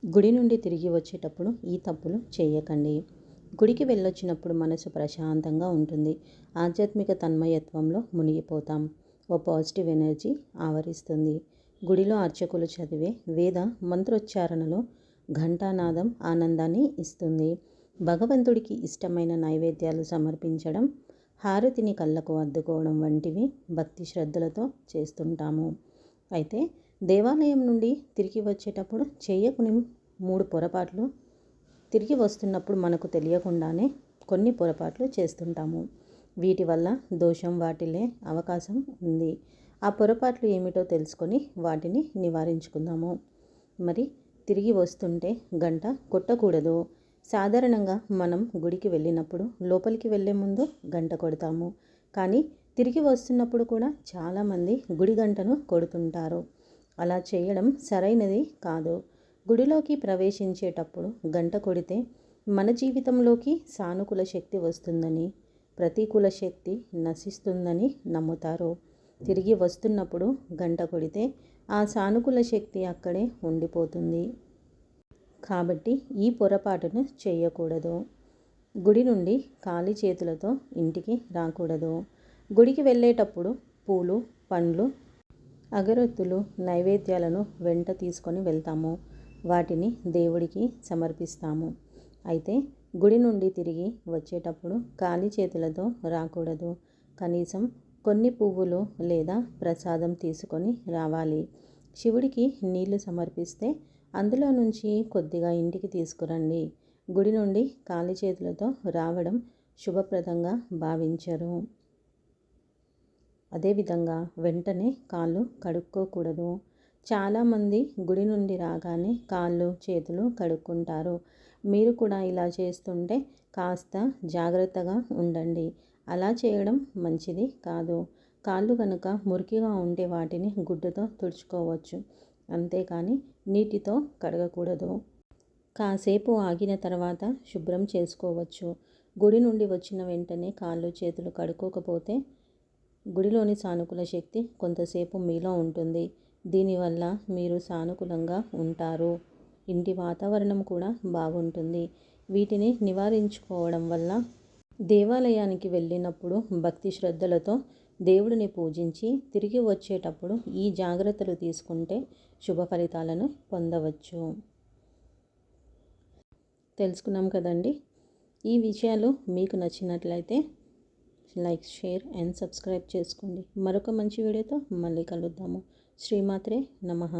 గుడి నుండి తిరిగి వచ్చేటప్పుడు ఈ తప్పులు చేయకండి. గుడికి వెళ్ళొచ్చినప్పుడు మనసు ప్రశాంతంగా ఉంటుంది. ఆధ్యాత్మిక తన్మయత్వంలో మునిగిపోతాం. O positive energy ఆవరిస్తుంది. గుడిలో అర్చకులు చదివే వేద మంత్రోచ్చారణలో ఘంటానాదం ఆనందాన్ని ఇస్తుంది. భగవంతుడికి ఇష్టమైన నైవేద్యాలు సమర్పించడం, హారతిని కళ్ళకు అద్దుకోవడం వంటివి భక్తి శ్రద్ధలతో చేస్తుంటాము. అయితే దేవాలయం నుండి తిరిగి వచ్చేటప్పుడు చేయకుని 3 పొరపాట్లు తిరిగి వస్తున్నప్పుడు మనకు తెలియకుండానే కొన్ని పొరపాట్లు చేస్తుంటాము. వీటి వల్ల దోషం వాటిల్లే అవకాశం ఉంది. ఆ పొరపాట్లు ఏమిటో తెలుసుకొని వాటిని నివారించుకుందాము. మరి తిరిగి వస్తుంటే గంట కొట్టకూడదు. సాధారణంగా మనం గుడికి వెళ్ళినప్పుడు లోపలికి వెళ్ళే ముందు గంట కొడతాము. కానీ తిరిగి వస్తున్నప్పుడు కూడా చాలామంది గుడి గంటను కొడుతుంటారు. అలా చేయడం సరైనది కాదు. గుడిలోకి ప్రవేశించేటప్పుడు గంట కొడితే మన జీవితంలోకి సానుకూల శక్తి వస్తుందని, ప్రతికూల శక్తి నశిస్తుందని నమ్ముతారు. తిరిగి వస్తున్నప్పుడు గంట కొడితే ఆ సానుకూల శక్తి అక్కడే ఉండిపోతుంది. కాబట్టి ఈ పొరపాటును చేయకూడదు. గుడి నుండి ఖాళీ చేతులతో ఇంటికి రాకూడదు. గుడికి వెళ్ళేటప్పుడు పూలు, పండ్లు, అగరొత్తులు, నైవేద్యాలను వెంట తీసుకొని వెళ్తాము. వాటిని దేవుడికి సమర్పిస్తాము. అయితే గుడి నుండి తిరిగి వచ్చేటప్పుడు ఖాళీ చేతులతో రాకూడదు. కనీసం కొన్ని పువ్వులు లేదా ప్రసాదం తీసుకొని రావాలి. శివుడికి నీళ్లు సమర్పిస్తే అందులో నుంచి కొద్దిగా ఇంటికి తీసుకురండి. గుడి నుండి ఖాళీ చేతులతో రావడం శుభప్రదంగా భావించరు. అదేవిధంగా వెంటనే కాళ్ళు కడుక్కోకూడదు. చాలామంది గుడి నుండి రాగానే కాళ్ళు చేతులు కడుక్కుంటారు. మీరు కూడా ఇలా చేస్తుంటే కాస్త జాగ్రత్తగా ఉండండి. అలా చేయడం మంచిది కాదు. కాళ్ళు కనుక మురికిగా ఉంటే వాటిని గుడ్డతో తుడుచుకోవచ్చు. అంతేకాని నీటితో కడగకూడదు. కాసేపు ఆగిన తర్వాత శుభ్రం చేసుకోవచ్చు. గుడి నుండి వచ్చిన వెంటనే కాళ్ళు చేతులు కడుక్కోకపోతే గుడిలోని సానుకూల శక్తి కొంతసేపు మీలో ఉంటుంది. దీనివల్ల మీరు సానుకూలంగా ఉంటారు. ఇంటి వాతావరణం కూడా బాగుంటుంది. వీటిని నివారించుకోవడం వల్ల దేవాలయానికి వెళ్ళినప్పుడు భక్తి శ్రద్ధలతో దేవుడిని పూజించి తిరిగి వచ్చేటప్పుడు ఈ జాగ్రత్తలు తీసుకుంటే శుభ ఫలితాలను పొందవచ్చు. తెలుసుకున్నాం కదండి. ఈ విషయాలు మీకు నచ్చినట్లయితే లైక్, షేర్ అండ్ సబ్స్క్రైబ్ చేసుకోండి. మరొక మంచి వీడియోతో మళ్ళీ కలుద్దాము. శ్రీమాత్రే నమః.